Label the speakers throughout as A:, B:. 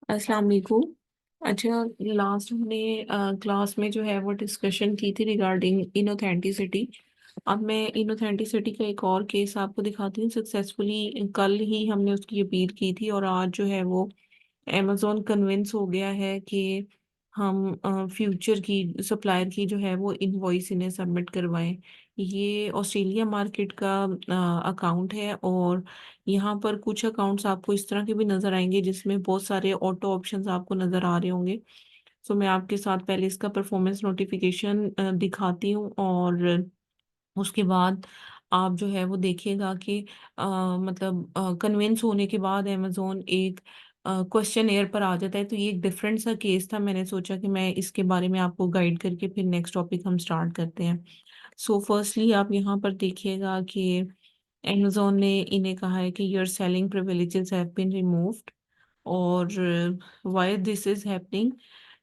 A: अस्सलाम वालेकुम। अच्छा, लास्ट हमने क्लास में जो है वो डिस्कशन की थी रिगार्डिंग इनऑथेंटिसिटी। अब मैं इनऑथेंटिसिटी का एक और केस आपको दिखाती हूँ। सक्सेसफुली कल ही हमने उसकी अपील की थी और आज जो है वो अमेजोन कन्विंस हो गया है कि हम फ्यूचर की सप्लायर की जो है वो इनवॉइस इन्हें सबमिट करवाएं। ये ऑस्ट्रेलिया मार्केट का अकाउंट है और यहाँ पर कुछ अकाउंट्स आपको इस तरह के भी नजर आएंगे जिसमें बहुत सारे ऑटो ऑप्शंस आपको नजर आ रहे होंगे। सो मैं आपके साथ पहले इसका परफॉर्मेंस नोटिफिकेशन दिखाती हूँ और उसके बाद आप जो है वो देखिएगा कि मतलब कन्विंस होने के बाद अमेजोन एक क्वेश्चन एयर पर आ जाता है। तो ये एक डिफरेंट सा केस था, मैंने सोचा कि मैं इसके बारे में आपको गाइड करके फिर नेक्स्ट टॉपिक हम स्टार्ट करते हैं। सो फर्स्टली आप यहाँ पर देखिएगा कि अमेजोन ने इन्हें कहा है कि your selling privileges have been removed. और why this is happening,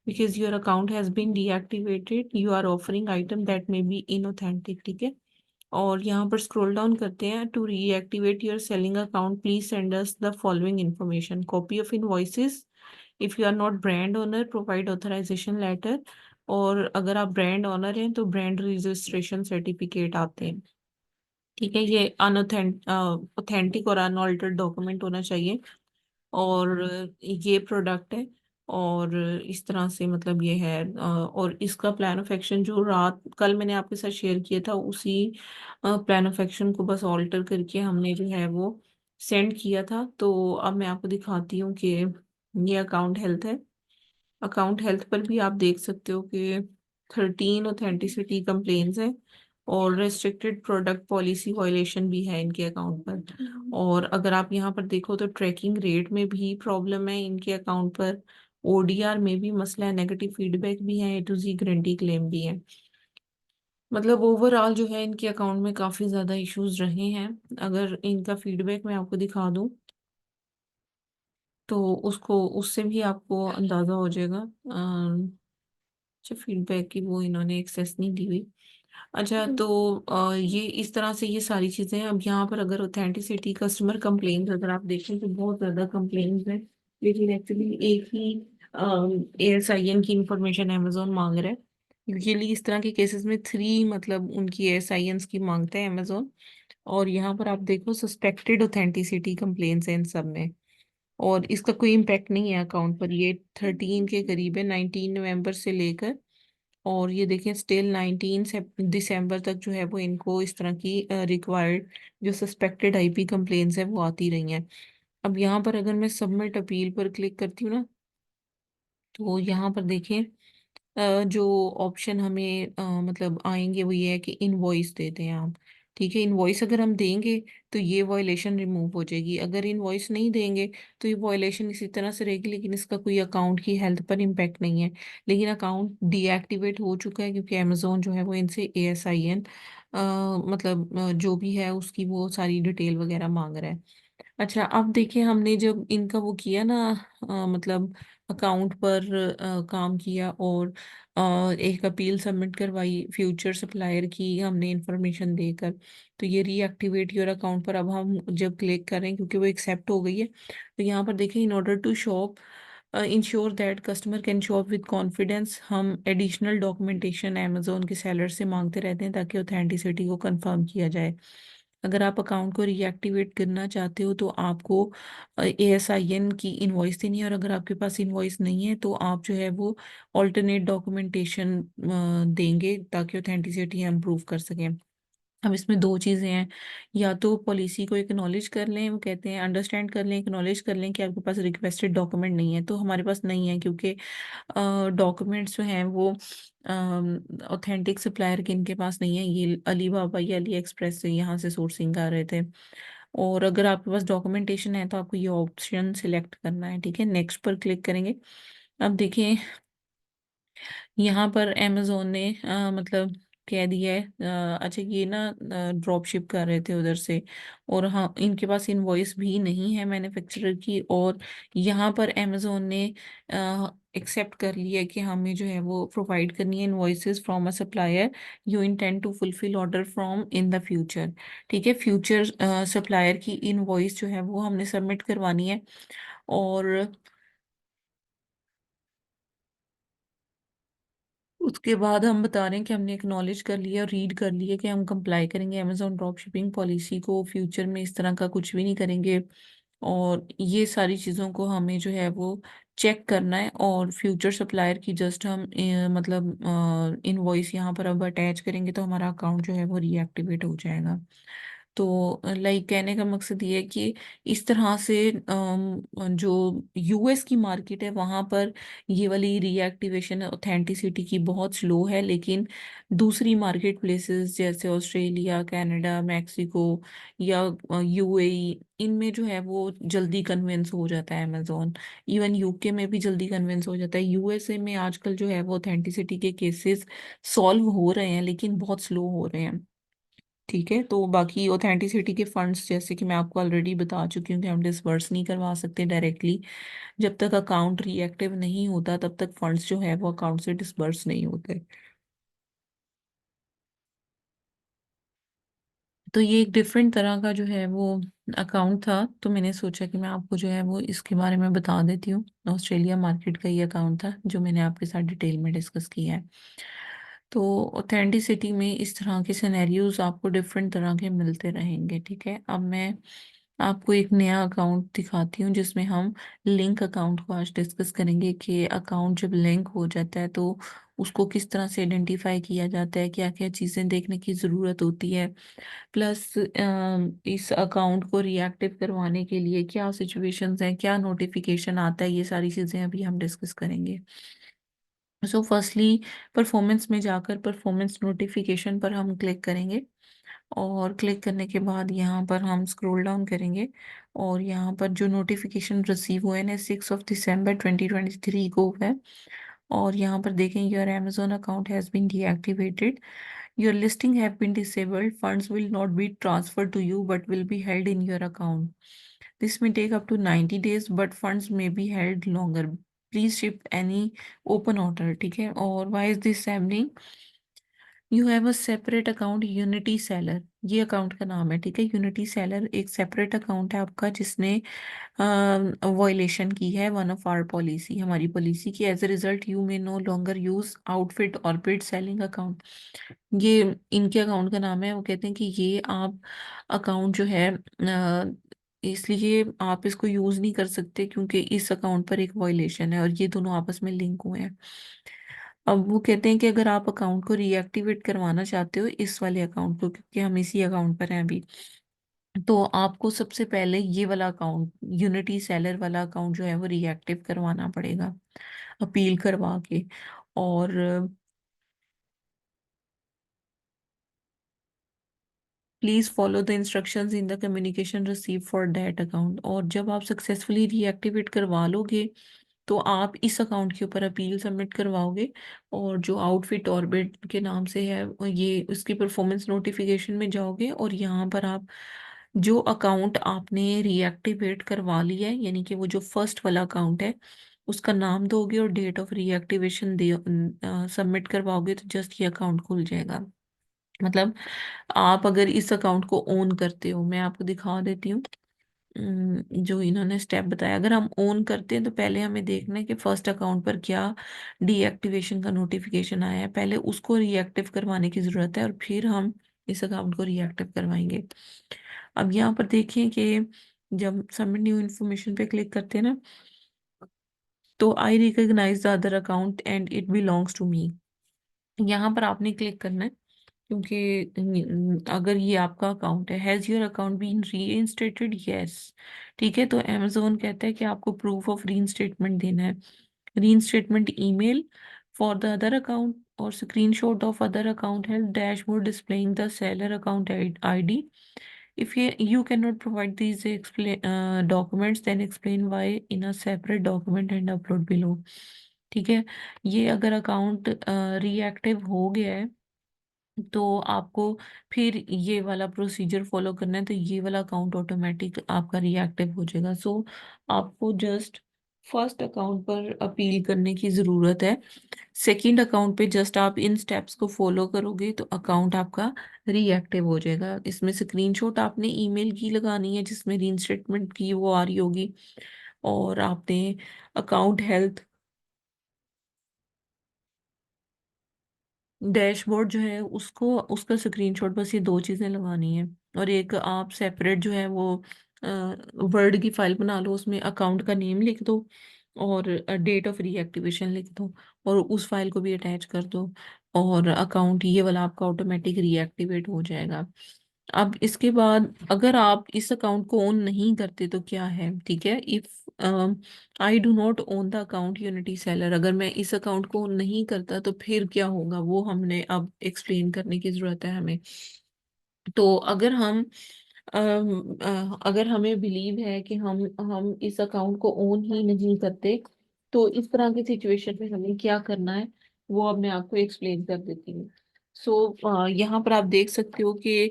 A: because your account has been deactivated, you are offering item that may be inauthentic. ठीक है। और यहाँ पर स्क्रॉल डाउन करते हैं। To reactivate your selling account please send us the following information: copy of invoices, if you are not brand owner provide authorization letter. और अगर आप ब्रांड ओनर हैं तो ब्रांड रजिस्ट्रेशन सर्टिफिकेट आते हैं। ठीक है, ये ऑथेंटिक और अनऑल्टर्ड डॉक्यूमेंट होना चाहिए। और ये प्रोडक्ट है और इस तरह से मतलब ये है। और इसका प्लान ऑफ एक्शन जो रात कल मैंने आपके साथ शेयर किया था उसी प्लान ऑफ एक्शन को बस ऑल्टर करके हमने जो है वो सेंड किया था। तो अब मैं आपको दिखाती हूँ कि ये अकाउंट हेल्थ है। अकाउंट हेल्थ पर भी आप देख सकते हो कि 13 ऑथेंटिसिटी कंप्लेन्स है और रेस्ट्रिक्टेड प्रोडक्ट पॉलिसी वायलेशन भी है इनके अकाउंट पर। और अगर आप यहाँ पर देखो तो ट्रैकिंग रेट में भी प्रॉब्लम है इनके अकाउंट पर। ओडीआर में भी मसला है, नेगेटिव फीडबैक भी है, ए टू जी गारंटी क्लेम भी है। मतलब ओवरऑल जो है इनके अकाउंट में काफी ज्यादा इश्यूज रहे हैं। अगर इनका फीडबैक मैं आपको दिखा दूं तो उसको उससे भी आपको अंदाजा हो जाएगा। अच्छा, फीडबैक की वो इन्होंने एक्सेस नहीं दी हुई। अच्छा, तो ये इस तरह से ये सारी चीजें हैं। अब यहाँ पर अगर ऑथेंटिसिटी कस्टमर कंप्लेंट अगर आप देखें तो बहुत ज्यादा कंप्लेंट्स हैं, लेकिन एक्चुअली एक ही एएसआईएन की इंफॉर्मेशन अमेजोन मांग रहा है। यूजुअली इस तरह के केसेस में थ्री मतलब उनकी एएसआईएन्स की मांगता है अमेजोन। और यहाँ पर आप देखो सस्पेक्टेड ऑथेंटिसिटी कंप्लेंट्स हैं इन सब में। और इसका कोई इम्पैक्ट नहीं है अकाउंट पर। ये 13 के करीब है, 19 नवंबर से लेकर। और ये देखें स्टिल 19 दिसंबर तक जो है वो इनको इस तरह की रिक्वायर्ड जो सस्पेक्टेड आईपी कंप्लेंट्स है वो आती रही हैं। अब यहाँ पर अगर मैं सबमिट अपील पर क्लिक करती हूँ ना तो यहाँ पर देखें जो ऑप्शन हमें मतलब आएंगे वो ये है कि इनवॉइस देते हैं आप। ठीक है, इनवॉइस अगर हम देंगे तो ये वॉयलेशन रिमूव हो जाएगी। अगर इनवॉइस नहीं देंगे तो ये वॉयलेशन इसी तरह से रहेगी, लेकिन इसका कोई अकाउंट की हेल्थ पर इम्पैक्ट नहीं है। लेकिन अकाउंट डीएक्टिवेट हो चुका है क्योंकि अमेजोन जो है वो इनसे एएसआईएन मतलब जो भी है उसकी वो सारी डिटेल वगैरह मांग रहा है। अच्छा, अब देखिए हमने जब इनका वो किया ना मतलब अकाउंट पर काम किया और एक अपील सबमिट करवाई फ्यूचर सप्लायर की हमने इंफॉर्मेशन देकर। तो ये रीएक्टिवेट योर अकाउंट पर अब हम जब क्लिक करें क्योंकि वो एक्सेप्ट हो गई है तो यहाँ पर देखें in order to shop ensure that customer can shop with confidence, हम एडिशनल डॉक्यूमेंटेशन अमेजोन के सेलर से मांगते रहते हैं ताकि ऑथेंटिसिटी को कंफर्म किया जाए। अगर आप अकाउंट को रीएक्टिवेट करना चाहते हो तो आपको एएसआईएन की इनवॉइस देनी है। और अगर आपके पास इनवॉइस नहीं है तो आप जो है वो ऑल्टरनेट डॉक्यूमेंटेशन देंगे ताकि ऑथेंटिसिटी हम प्रूव कर सकें। अब इसमें दो चीज़ें हैं, या तो पॉलिसी को एक्नॉलेज कर लें, वो कहते हैं अंडरस्टैंड कर लें, एक्नॉलेज कर लें कि आपके पास रिक्वेस्टेड डॉक्यूमेंट नहीं है। तो हमारे पास नहीं है क्योंकि डॉक्यूमेंट्स जो हैं वो ऑथेंटिक सप्लायर के इनके पास नहीं है। ये अली बाबा या अली एक्सप्रेस से यहाँ से सोर्सिंग कर रहे थे। और अगर आपके पास डॉक्यूमेंटेशन है तो आपको ये ऑप्शन सिलेक्ट करना है। ठीक है, नेक्स्ट पर क्लिक करेंगे। अब देखिए यहाँ पर अमेजोन ने मतलब कह दिया है अच्छा ये ना ड्रॉप शिप कर रहे थे उधर से और हाँ इनके पास इनवॉइस भी नहीं है मैन्युफैक्चरर की। और यहाँ पर अमेजोन ने एक्सेप्ट कर लिया कि हमें जो है वो प्रोवाइड करनी है invoices from a supplier you intend to fulfil order from in the future. ठीक है, फ्यूचर सप्लायर की इनवॉइस जो है वो हमने सबमिट करवानी है। और उसके बाद हम बता रहे हैं कि हमने एक्नॉलेज कर लिया और रीड कर लिया कि हम कंप्लाई करेंगे अमेजोन ड्रॉप शिपिंग पॉलिसी को, फ्यूचर में इस तरह का कुछ भी नहीं करेंगे। और ये सारी चीज़ों को हमें जो है वो चेक करना है, और फ्यूचर सप्लायर की जस्ट हम मतलब इनवॉइस यहाँ पर अब अटैच करेंगे तो हमारा अकाउंट जो है वो रीएक्टिवेट हो जाएगा। तो लाइक कहने का मकसद ये है कि इस तरह से जो यूएस की मार्केट है वहाँ पर ये वाली रीएक्टिवेशन ऑथेंटिसिटी की बहुत स्लो है, लेकिन दूसरी मार्केट प्लेसेस जैसे ऑस्ट्रेलिया, कनाडा, मैक्सिको या यूएई, इनमें जो है वो जल्दी कन्विंस हो जाता है अमेजोन। इवन यूके में भी जल्दी कन्विंस हो जाता है। यूएसए में आजकल जो है वो ऑथेंटिसिटी के केसेस सॉल्व हो रहे हैं, लेकिन बहुत स्लो हो रहे हैं। ठीक है, तो बाकी ऑथेंटिसिटी के फंड्स जैसे कि मैं आपको ऑलरेडी बता चुकी हूँ कि हम डिसबर्स नहीं करवा सकते डायरेक्टली। जब तक अकाउंट रीएक्टिव नहीं होता तब तक फंड्स जो है वो अकाउंट से डिसबर्स नहीं होते। तो ये एक डिफरेंट तरह का जो है वो अकाउंट था, तो मैंने सोचा कि मैं आपको जो है वो इसके बारे में बता देती हूँ। ऑस्ट्रेलिया मार्केट का ये अकाउंट था जो मैंने आपके साथ डिटेल में डिस्कस किया है। तो ऑथेंटिसिटी में इस तरह के सिनेरियोज आपको डिफरेंट तरह के मिलते रहेंगे। ठीक है, अब मैं आपको एक नया अकाउंट दिखाती हूँ जिसमें हम लिंक अकाउंट को आज डिस्कस करेंगे कि अकाउंट जब लिंक हो जाता है तो उसको किस तरह से आइडेंटिफाई किया जाता है, क्या क्या चीज़ें देखने की ज़रूरत होती है, प्लस इस अकाउंट को रिएक्टिव करवाने के लिए क्या सिचुएशंस हैं, क्या नोटिफिकेशन आता है, ये सारी चीज़ें अभी हम डिस्कस करेंगे। सो फर्स्टली परफॉर्मेंस में जाकर परफॉर्मेंस नोटिफिकेशन पर हम क्लिक करेंगे, और क्लिक करने के बाद यहाँ पर हम स्क्रॉल डाउन करेंगे, और यहाँ पर जो नोटिफिकेशन रिसीव हुए ना 6 दिसंबर 2023 को है, और यहाँ पर देखें your Amazon account has been deactivated, your listing have been disabled, funds will not be transferred to you but will be held in your account, this may take up to 90 days but funds may be held longer, please ship any open order। ठीक है, और why is this happening, you have a separate account unity seller, ये account का नाम है। ठीक है, unity seller एक सेपरेट अकाउंट है आपका जिसने वॉयलेशन की है वन ऑफ आवर पॉलिसी, हमारी पॉलिसी की। As a result you may no longer use outfit और बिड सेलिंग अकाउंट, ये इनके अकाउंट का नाम है। वो कहते हैं कि ये आप अकाउंट जो है इसलिए आप इसको यूज नहीं कर सकते क्योंकि इस अकाउंट पर एक वॉयलेशन है और ये दोनों आपस में लिंक हुए हैं। अब वो कहते हैं कि अगर आप अकाउंट को रीएक्टिवेट करवाना चाहते हो इस वाले अकाउंट को, क्योंकि हम इसी अकाउंट पर हैं अभी, तो आपको सबसे पहले ये वाला अकाउंट यूनिटी सेलर वाला अकाउंट जो है वो रीएक्टिव करवाना पड़ेगा अपील करवा के। और please follow the instructions in the communication receive for that account, और जब आप सक्सेसफुली रीएक्टिवेट करवा लोगे तो आप इस अकाउंट के ऊपर अपील सबमिट करवाओगे, और जो आउटफिट ऑर्बिट के नाम से है ये उसकी परफॉर्मेंस नोटिफिकेशन में जाओगे, और यहाँ पर आप जो अकाउंट आपने रीएक्टिवेट करवा लिया है यानी कि वो जो फर्स्ट वाला अकाउंट है उसका नाम दोगे और डेट ऑफ रीएक्टिवेशन दे सबमिट करवाओगे तो जस्ट ये अकाउंट खुल जाएगा। मतलब आप अगर इस अकाउंट को ओन करते हो, मैं आपको दिखा देती हूँ। जो इन्होंने स्टेप बताया, अगर हम ओन करते हैं तो पहले हमें देखना है कि फर्स्ट अकाउंट पर क्या डीएक्टिवेशन का नोटिफिकेशन आया है, पहले उसको रीएक्टिव करवाने की ज़रूरत है और फिर हम इस अकाउंट को रीएक्टिव करवाएंगे। अब यहाँ पर देखिए कि जब सबमिट न्यू इन्फॉर्मेशन पे क्लिक करते हैं ना, तो I recognize the other account and it belongs to me, यहाँ पर आपने क्लिक करना है। क्योंकि अगर ये आपका अकाउंट है, has your account been reinstated, yes. ठीक है, तो अमेजोन कहता है कि आपको प्रूफ ऑफ रीइंस्टेटमेंट देना है, reinstatement email for the other account, और स्क्रीनशॉट ऑफ अदर अकाउंट है dashboard displaying the seller account ID. if you cannot provide these explain documents then explain why in a separate document and upload below। ठीक है, ये अगर account reactive हो गया है तो आपको फिर ये वाला प्रोसीजर फॉलो करना है, तो ये वाला अकाउंट ऑटोमेटिक आपका रिएक्टिव हो जाएगा। सो आपको जस्ट फर्स्ट अकाउंट पर अपील करने की ज़रूरत है, सेकंड अकाउंट पे जस्ट आप इन स्टेप्स को फॉलो करोगे तो अकाउंट आपका रीएक्टिव हो जाएगा। इसमें स्क्रीनशॉट आपने ईमेल की लगानी है जिसमें रीइंस्टेटमेंट की वो आ रही होगी, और आपने अकाउंट हेल्थ डैशबोर्ड जो है उसको, उसका स्क्रीनशॉट बस ये दो चीजें लगानी है। और एक आप सेपरेट जो है वो वर्ड की फाइल बना लो, उसमें अकाउंट का नेम लिख दो और डेट ऑफ रीएक्टिवेशन लिख दो, और उस फाइल को भी अटैच कर दो, और अकाउंट ये वाला आपका ऑटोमेटिक रीएक्टिवेट हो जाएगा। अब इसके बाद अगर आप इस अकाउंट को ओन नहीं करते तो क्या है, ठीक है, if I do not own the account unity seller, अगर मैं इस अकाउंट को own नहीं करता तो फिर क्या होगा, वो हमने अब एक्सप्लेन करने की जरूरत है हमें। तो अगर हम अगर हमें बिलीव है कि हम इस अकाउंट को ओन ही नहीं करते, तो इस तरह की सिचुएशन में हमें क्या करना है, वो अब मैं आपको एक्सप्लेन कर देती हूँ। सो यहाँ पर आप देख सकते हो कि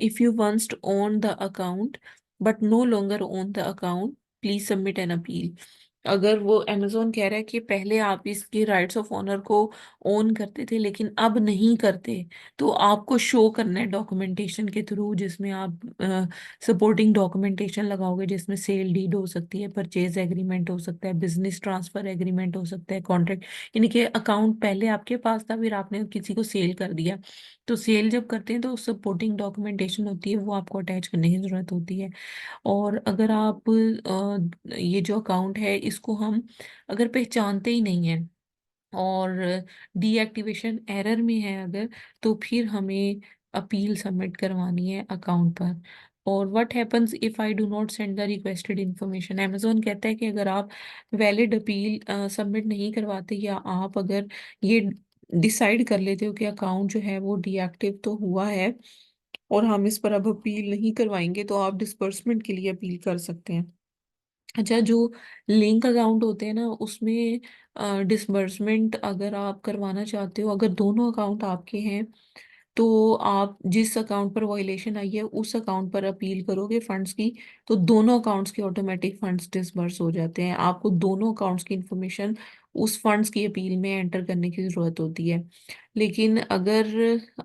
A: if you once to own the account but no longer own the account, please submit an appeal. अगर वो अमेजोन कह रहा है कि पहले आप इसके राइट्स ऑफ ऑनर को ओन करते थे लेकिन अब नहीं करते, तो आपको शो करना है डॉक्यूमेंटेशन के थ्रू, जिसमें आप सपोर्टिंग डॉक्यूमेंटेशन लगाओगे, जिसमें सेल डीड हो सकती है, परचेज एग्रीमेंट हो सकता है, बिजनेस ट्रांसफर एग्रीमेंट हो सकता है, कॉन्ट्रैक्ट, यानी कि अकाउंट पहले आपके पास था फिर आपने किसी को सेल कर दिया। तो सेल जब करते हैं तो सपोर्टिंग डॉक्यूमेंटेशन होती है, वो आपको अटैच करने की जरूरत होती है। और अगर आप ये जो अकाउंट है इसको हम अगर पहचानते ही नहीं है और डीएक्टिवेशन एरर में है अगर, तो फिर हमें अपील सबमिट करवानी है अकाउंट पर। और what happens if I do not send the requested information, Amazon कहता है कि अगर आप वैलिड अपील सबमिट नहीं करवाते, या आप अगर ये डिसाइड कर लेते हो कि अकाउंट जो है वो डीएक्टिव तो हुआ है और हम इस पर अब अपील नहीं करवाएंगे, तो आप डिसबर्समेंट के लिए अपील कर सकते हैं। अच्छा, जो लिंक अकाउंट होते हैं ना, उसमें डिसबर्समेंट अगर आप करवाना चाहते हो, अगर दोनों अकाउंट आपके हैं, तो आप जिस अकाउंट पर वायलेशन आई है उस अकाउंट पर अपील करोगे फंड्स की, तो दोनों अकाउंट्स के ऑटोमेटिक फंड्स डिसबर्स हो जाते हैं। आपको दोनों अकाउंट्स की इंफॉर्मेशन उस फंड्स की अपील में एंटर करने की जरूरत होती है। लेकिन अगर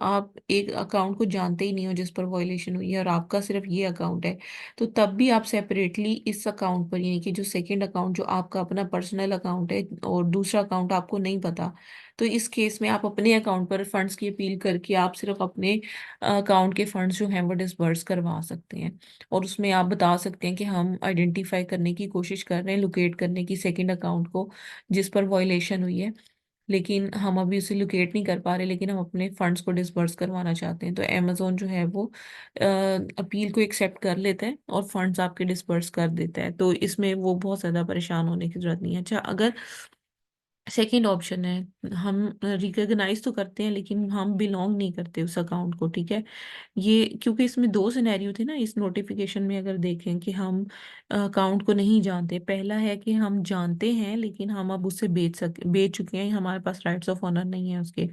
A: आप एक अकाउंट को जानते ही नहीं हो जिस पर वायलेशन हुई है और आपका सिर्फ ये अकाउंट है, तो तब भी आप सेपरेटली इस अकाउंट पर, यानी कि जो सेकंड अकाउंट जो आपका अपना पर्सनल अकाउंट है और दूसरा अकाउंट आपको नहीं पता, तो इस केस में आप अपने अकाउंट पर फंड्स की अपील करके आप सिर्फ अपने अकाउंट के फंड्स जो हैं वो डिसबर्स करवा सकते हैं। और उसमें आप बता सकते हैं कि हम आइडेंटिफाई करने की कोशिश कर रहे हैं, लोकेट करने की सेकंड अकाउंट को जिस पर वायलेशन हुई है, लेकिन हम अभी उसे लोकेट नहीं कर पा रहे, लेकिन हम अपने फंड्स को डिसबर्स करवाना चाहते हैं। तो अमेजोन जो है वो अपील को एक्सेप्ट कर लेता है और फंड्स आपके डिसबर्स कर देता है। तो इसमें वो बहुत ज़्यादा परेशान होने की जरूरत नहीं है। अच्छा, अगर सेकेंड ऑप्शन है, हम रिकॉग्नाइज तो करते हैं लेकिन हम बिलोंग नहीं करते उस अकाउंट को, ठीक है, ये क्योंकि इसमें दो सिनेरियो थे ना इस नोटिफिकेशन में, अगर देखें कि हम अकाउंट को नहीं जानते, पहला है कि हम जानते हैं लेकिन हम अब उससे बेच चुके हैं, हमारे पास राइट्स ऑफ ऑनर नहीं है उसके,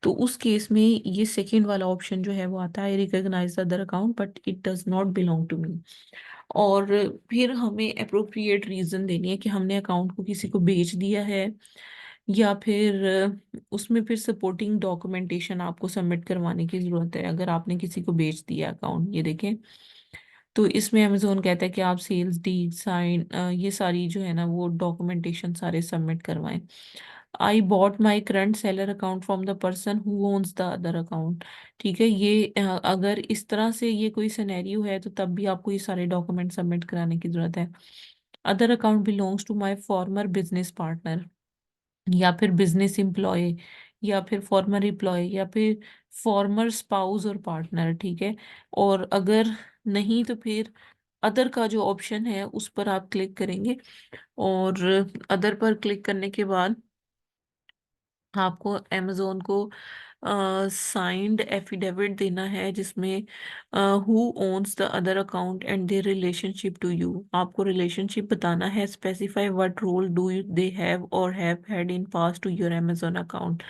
A: तो उस केस में ये सेकेंड वाला ऑप्शन जो है वो आता है, recognise the other account but it does not belong to me. और फिर हमें अप्रोप्रिएट रीजन देनी है कि हमने अकाउंट को किसी को बेच दिया है, या फिर उसमें फिर सपोर्टिंग डॉक्यूमेंटेशन आपको सबमिट करवाने की जरूरत है अगर आपने किसी को बेच दिया अकाउंट। ये देखें, तो इसमें अमेजोन कहता है कि आप सेल्स डीड साइन ये सारी जो है ना वो डॉक्यूमेंटेशन सारे सबमिट करवाएं। I bought my current seller account from the person who owns the other account, ठीक है, ये अगर इस तरह से ये कोई सिनेरियो है तो तब भी आपको ये सारे डॉक्यूमेंट सबमिट कराने की जरूरत है। Other account belongs to my former business partner, या फिर बिजनेस एम्प्लॉय, या फिर फॉर्मर एम्प्लॉय, या फिर फॉर्मर स्पाउस और पार्टनर, ठीक है। और अगर नहीं तो फिर अदर का जो ऑप्शन है उस पर आप क्लिक करेंगे, और अदर पर क्लिक करने के बाद आपको अमेजोन को साइंड एफिडेविट देना है, जिसमें who owns the other account and their relationship to you, आपको रिलेशनशिप बताना है, specify what role do you they have और have had in past to your Amazon account.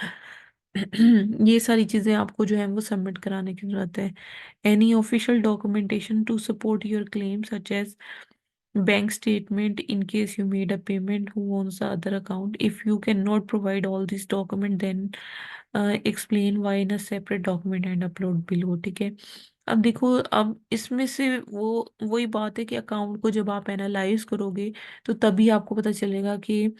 A: ये सारी चीजें आपको जो है वो सबमिट कराने की जरूरत है। Any official documentation to support your claim such as bank statement in case you made a payment, who owns the other account. If you cannot provide all these document, then explain why in a separate document and upload below, ठीक है। अब देखो, अब इसमें से वो वही बात है कि अकाउंट को जब आप एनालाइज करोगे तो तभी आपको पता चलेगा कि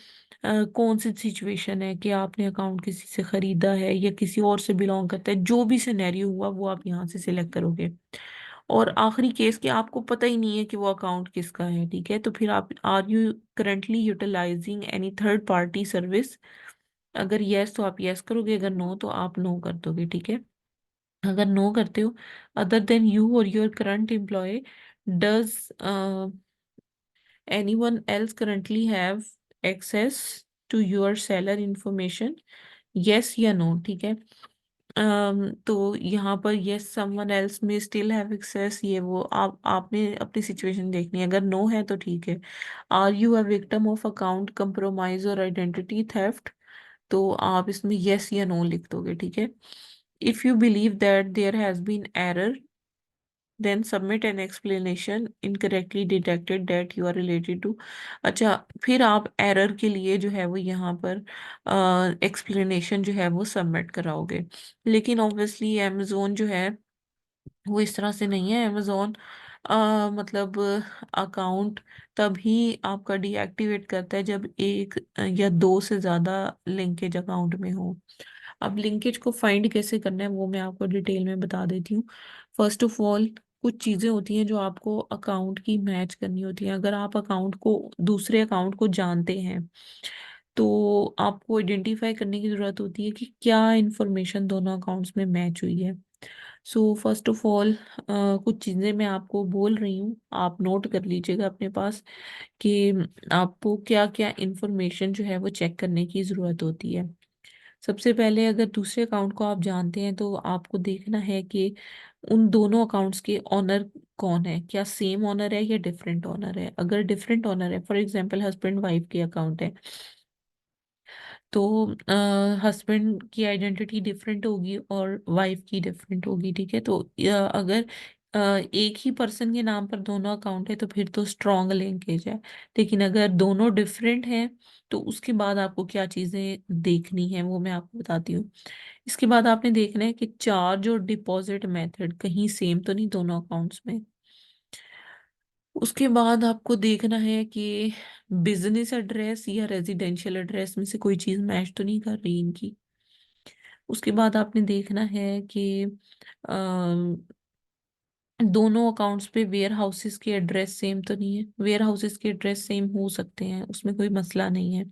A: कौन सी सिचुएशन है कि आपने अकाउंट किसी से खरीदा है या किसी और से बिलोंग करता है। जो भी सिनेरियो हुआ वो आप यहाँ से सिलेक्ट करोगे। और आखिरी केस कि आपको पता ही नहीं है कि वो अकाउंट किसका है, ठीक है, तो फिर आप are you currently utilizing any third party service. अगर यस तो आप यस करोगे, अगर नो तो आप नो कर दोगे, ठीक है। अगर नो करते हो, other than you or your current employ, does anyone else currently have access to your seller information, yes या no, ठीक है। तो यहाँ पर yes someone else may still have access, ये वो आपने अपनी सिचुएशन देखनी है। अगर नो है तो ठीक है। Are you a victim of account compromise or identity theft, तो आप इसमें yes या no लिख दोगे, ठीक है। If you believe that there has been error, then submit an explanation incorrectly detected that you are related to। अच्छा, फिर आप एरर के लिए जो है वो यहाँ पर एक्सप्लेनेशन जो है वो सबमिट कराओगे। लेकिन ऑब्वियसली अमेजोन जो है वो इस तरह से नहीं है। अमेजोन मतलब अकाउंट तभी आपका डीएक्टिवेट करता है जब एक या दो से ज्यादा लिंकेज अकाउंट में हो। अब लिंकेज को फाइंड कैसे करना है वो मैं आपको डिटेल में बता देती हूँ। फर्स्ट ऑफ ऑल, कुछ चीजें होती हैं जो आपको अकाउंट की मैच करनी होती हैं। अगर आप अकाउंट को दूसरे अकाउंट को जानते हैं तो आपको आइडेंटिफाई करने की जरूरत होती है कि क्या इंफॉर्मेशन दोनों अकाउंट्स में मैच हुई है। सो फर्स्ट ऑफ ऑल, कुछ चीज़ें मैं आपको बोल रही हूँ, आप नोट कर लीजिएगा अपने पास कि आपको क्या क्या इंफॉर्मेशन जो है वो चेक करने की ज़रूरत होती है। सबसे पहले, अगर दूसरे अकाउंट को आप जानते हैं तो आपको देखना है कि उन दोनों अकाउंट्स के ऑनर कौन है, क्या सेम ऑनर है या डिफरेंट ऑनर है। अगर डिफरेंट ऑनर है, फॉर एग्जांपल हस्बैंड वाइफ के अकाउंट है, तो हस्बैंड की आइडेंटिटी डिफरेंट होगी और वाइफ की डिफरेंट होगी, ठीक है। तो अगर एक ही पर्सन के नाम पर दोनों अकाउंट है तो फिर तो स्ट्रॉन्ग लिंकेज है। लेकिन अगर दोनों डिफरेंट हैं तो उसके बाद आपको क्या चीज़ें देखनी है वो मैं आपको बताती हूँ। इसके बाद आपने देखना है कि चार्ज और डिपॉजिट मेथड कहीं सेम तो नहीं दोनों अकाउंट्स में। उसके बाद आपको देखना है कि बिजनेस एड्रेस या रेजिडेंशियल एड्रेस में से कोई चीज़ मैच तो नहीं कर रही इनकी। उसके बाद आपने देखना है कि दोनों अकाउंट्स पे वेयर हाउसेस के एड्रेस सेम तो नहीं है। वेयर हाउसेस के एड्रेस सेम हो सकते हैं, उसमें कोई मसला नहीं है,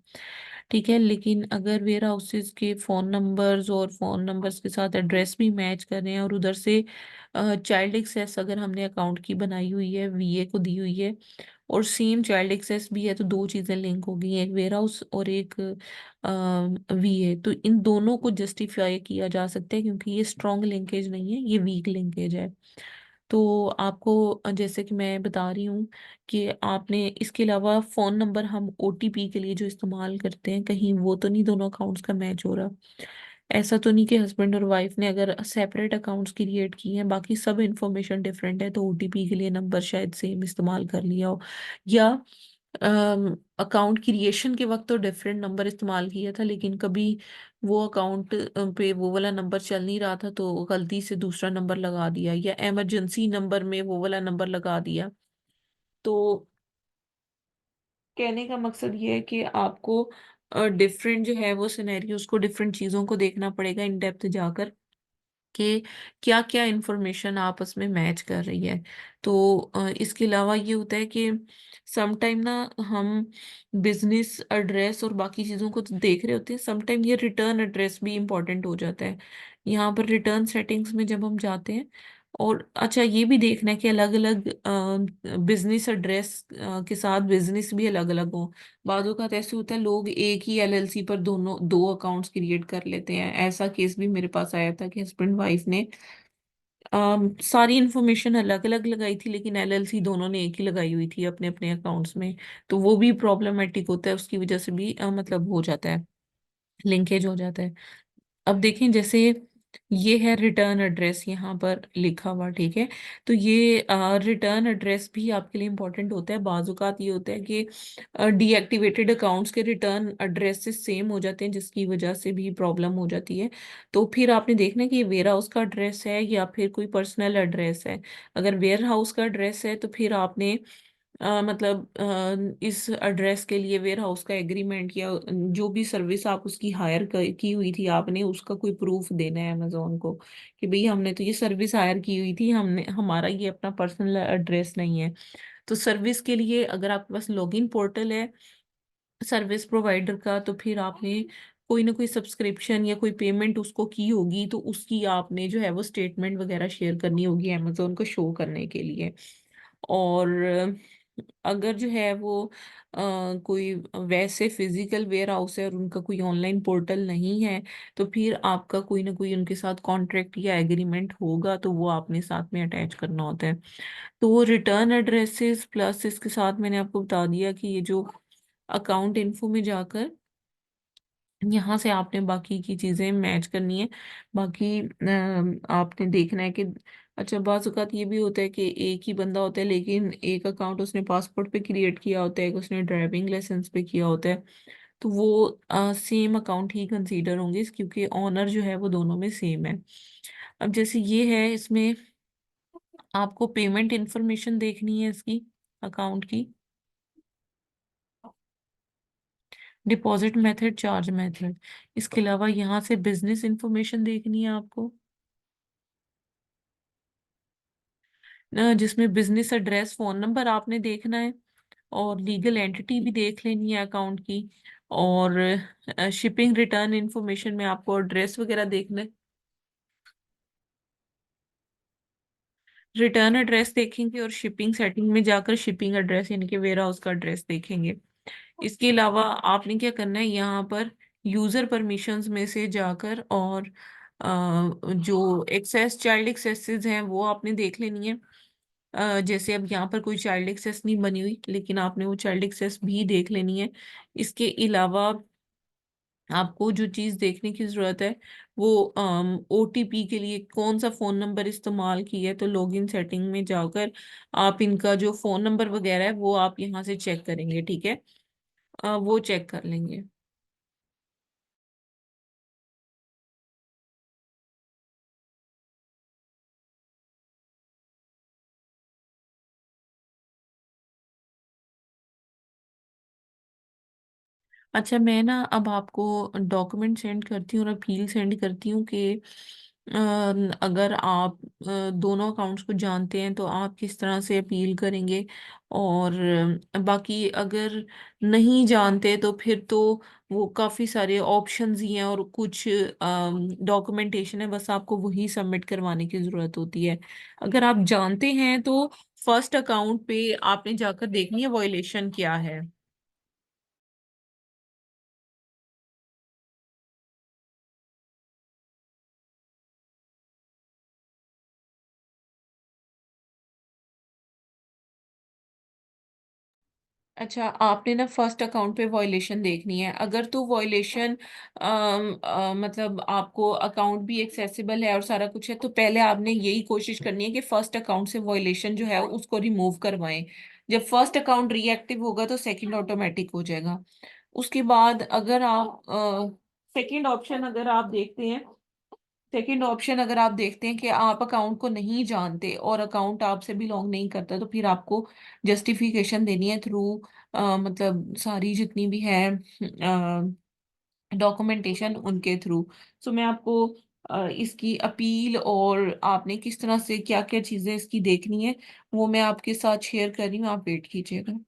A: ठीक है। लेकिन अगर वेयर हाउसेस के फोन नंबर्स और फोन नंबर्स के साथ एड्रेस भी मैच कर रहे हैं और उधर से चाइल्ड एक्सेस अगर हमने अकाउंट की बनाई हुई है, वीए को दी हुई है, और सेम चाइल्ड एक्सेस भी है, तो दो चीज़ें लिंक हो गई, एक वेयर हाउस और एक वीए, तो इन दोनों को जस्टिफाई किया जा सकता है क्योंकि ये स्ट्रॉन्ग लिंकेज नहीं है, ये वीक लिंकेज है। तो आपको जैसे कि मैं बता रही हूँ कि आपने इसके अलावा फ़ोन नंबर हम ओटीपी के लिए जो इस्तेमाल करते हैं, कहीं वो तो नहीं दोनों अकाउंट्स का मैच हो रहा। ऐसा तो नहीं कि हस्बैंड और वाइफ ने अगर सेपरेट अकाउंट्स क्रिएट किए हैं, बाकी सब इंफॉर्मेशन डिफरेंट है, तो ओटीपी के लिए नंबर शायद सेम इस्तेमाल कर लिया हो, या अकाउंट क्रिएशन के वक्त तो डिफरेंट नंबर इस्तेमाल किया था लेकिन कभी वो अकाउंट पे वो वाला नंबर चल नहीं रहा था तो गलती से दूसरा नंबर लगा दिया, या इमरजेंसी नंबर में वो वाला नंबर लगा दिया। तो कहने का मकसद ये है कि आपको डिफरेंट जो है वो सिनेरियोज को, डिफरेंट चीज़ों को देखना पड़ेगा इन डेप्थ जाकर कि क्या क्या इंफॉर्मेशन आपस में मैच कर रही है। तो इसके अलावा ये होता है कि समटाइम ना हम बिजनेस एड्रेस और बाकी चीज़ों को तो देख रहे होते हैं, समटाइम ये रिटर्न एड्रेस भी इम्पोर्टेंट हो जाता है। यहाँ पर रिटर्न सेटिंग्स में जब हम जाते हैं, और अच्छा ये भी देखना है कि अलग अलग बिजनेस एड्रेस के साथ बिजनेस भी अलग अलग हो। बाजू का ऐसे होता है लोग एक ही एलएलसी पर दोनों दो अकाउंट्स क्रिएट कर लेते हैं। ऐसा केस भी मेरे पास आया था कि हस्बैंड वाइफ ने सारी इन्फॉर्मेशन अलग अलग लगाई थी लेकिन एलएलसी दोनों ने एक ही लगाई हुई थी अपने अपने अकाउंट्स में। तो वो भी प्रॉब्लमेटिक होता है, उसकी वजह से भी मतलब हो जाता है, लिंकेज हो जाता है। अब देखें, जैसे ये है रिटर्न एड्रेस यहाँ पर लिखा हुआ, ठीक है। तो ये रिटर्न एड्रेस भी आपके लिए इम्पोर्टेंट होता है। बाजुकात ये होता है कि डीएक्टिवेटेड अकाउंट्स के रिटर्न एड्रेस से सेम हो जाते हैं, जिसकी वजह से भी प्रॉब्लम हो जाती है। तो फिर आपने देखना है कि ये वेयर हाउस का एड्रेस है या फिर कोई पर्सनल एड्रेस है। अगर वेयर हाउस का एड्रेस है तो फिर आपने मतलब इस एड्रेस के लिए वेयर हाउस का एग्रीमेंट या जो भी सर्विस आप उसकी हायर की हुई थी आपने, उसका कोई प्रूफ देना है अमेजोन को कि भाई हमने तो ये सर्विस हायर की हुई थी, हमने हमारा ये अपना पर्सनल एड्रेस नहीं है। तो सर्विस के लिए अगर आपके पास लॉगिन पोर्टल है सर्विस प्रोवाइडर का, तो फिर आपने कोई ना कोई सब्सक्रिप्शन या कोई पेमेंट उसको की होगी, तो उसकी आपने जो है वो स्टेटमेंट वगैरह शेयर करनी होगी अमेजोन को शो करने के लिए। और अगर जो है वो कोई वैसे फिजिकल वेयर हाउस है और उनका कोई ऑनलाइन पोर्टल नहीं है, तो फिर आपका कोई ना कोई उनके साथ कॉन्ट्रैक्ट या एग्रीमेंट होगा, तो वो आपने साथ में अटैच करना होता है। तो वो रिटर्न एड्रेसेस प्लस इसके साथ मैंने आपको बता दिया कि ये जो अकाउंट इन्फो में जाकर यहाँ से आपने बाकी की चीजें मैच करनी है। बाकी आपने देखना है कि अच्छा, बाज़ औक़ात ये भी होता है कि एक ही बंदा होता है लेकिन एक अकाउंट उसने पासपोर्ट पे क्रिएट किया होता है, एक उसने ड्राइविंग लाइसेंस पे किया होता है। तो वो सेम अकाउंट ही कंसीडर होंगे क्योंकि ऑनर जो है वो दोनों में सेम है। अब जैसे ये है, इसमें आपको पेमेंट इंफॉर्मेशन देखनी है इसकी अकाउंट की, डिपॉजिट मेथड, चार्ज मेथड। इसके अलावा यहाँ से बिजनेस इंफॉर्मेशन देखनी है आपको, जिसमें बिजनेस एड्रेस, फोन नंबर आपने देखना है, और लीगल एंटिटी भी देख लेनी है अकाउंट की। और शिपिंग रिटर्न इंफॉर्मेशन में आपको एड्रेस वगैरह देखना है। रिटर्न एड्रेस देखेंगे और शिपिंग सेटिंग में जाकर शिपिंग एड्रेस यानी कि वेयर हाउस का एड्रेस देखेंगे। इसके अलावा आपने क्या करना है, यहाँ पर यूजर परमिशंस में से जाकर और जो एक्सेस चाइल्ड एक्सेसेस हैं वो आपने देख लेनी है। जैसे अब यहाँ पर कोई चाइल्ड एक्सेस नहीं बनी हुई, लेकिन आपने वो चाइल्ड एक्सेस भी देख लेनी है। इसके अलावा आपको जो चीज देखने की जरूरत है वो ओटीपी के लिए कौन सा फोन नंबर इस्तेमाल किया है, तो लॉगिन सेटिंग में जाकर आप इनका जो फोन नंबर वगैरह है वो आप यहाँ से चेक करेंगे, ठीक है। वो चेक कर लेंगे। अच्छा, मैं ना अब आपको डॉक्यूमेंट सेंड करती हूँ और अपील सेंड करती हूँ कि अगर आप दोनों अकाउंट्स को जानते हैं तो आप किस तरह से अपील करेंगे। और बाकी अगर नहीं जानते तो फिर तो वो काफ़ी सारे ऑप्शंस ही हैं और कुछ डॉक्यूमेंटेशन है, बस आपको वही सबमिट करवाने की ज़रूरत होती है। अगर आप जानते हैं तो फर्स्ट अकाउंट पे आपने जाकर देखनी है वॉयलेशन क्या है। अच्छा, आपने ना फर्स्ट अकाउंट पे वॉयलेशन देखनी है। अगर तो वॉयलेशन मतलब आपको अकाउंट भी एक्सेसिबल है और सारा कुछ है, तो पहले आपने यही कोशिश करनी है कि फर्स्ट अकाउंट से वॉयलेशन जो है उसको रिमूव करवाएं। जब फर्स्ट अकाउंट रीएक्टिव होगा तो सेकंड ऑटोमेटिक हो जाएगा। उसके बाद अगर आप सेकंड ऑप्शन अगर आप देखते हैं सेकंड ऑप्शन अगर आप देखते हैं कि आप अकाउंट को नहीं जानते और अकाउंट आपसे बिलोंग नहीं करता, तो फिर आपको जस्टिफिकेशन देनी है थ्रू मतलब सारी जितनी भी है डॉक्यूमेंटेशन उनके थ्रू। सो मैं आपको इसकी अपील और आपने किस तरह से क्या क्या चीजें इसकी देखनी है वो मैं आपके साथ शेयर कर रही हूँ, आप वेट कीजिएगा।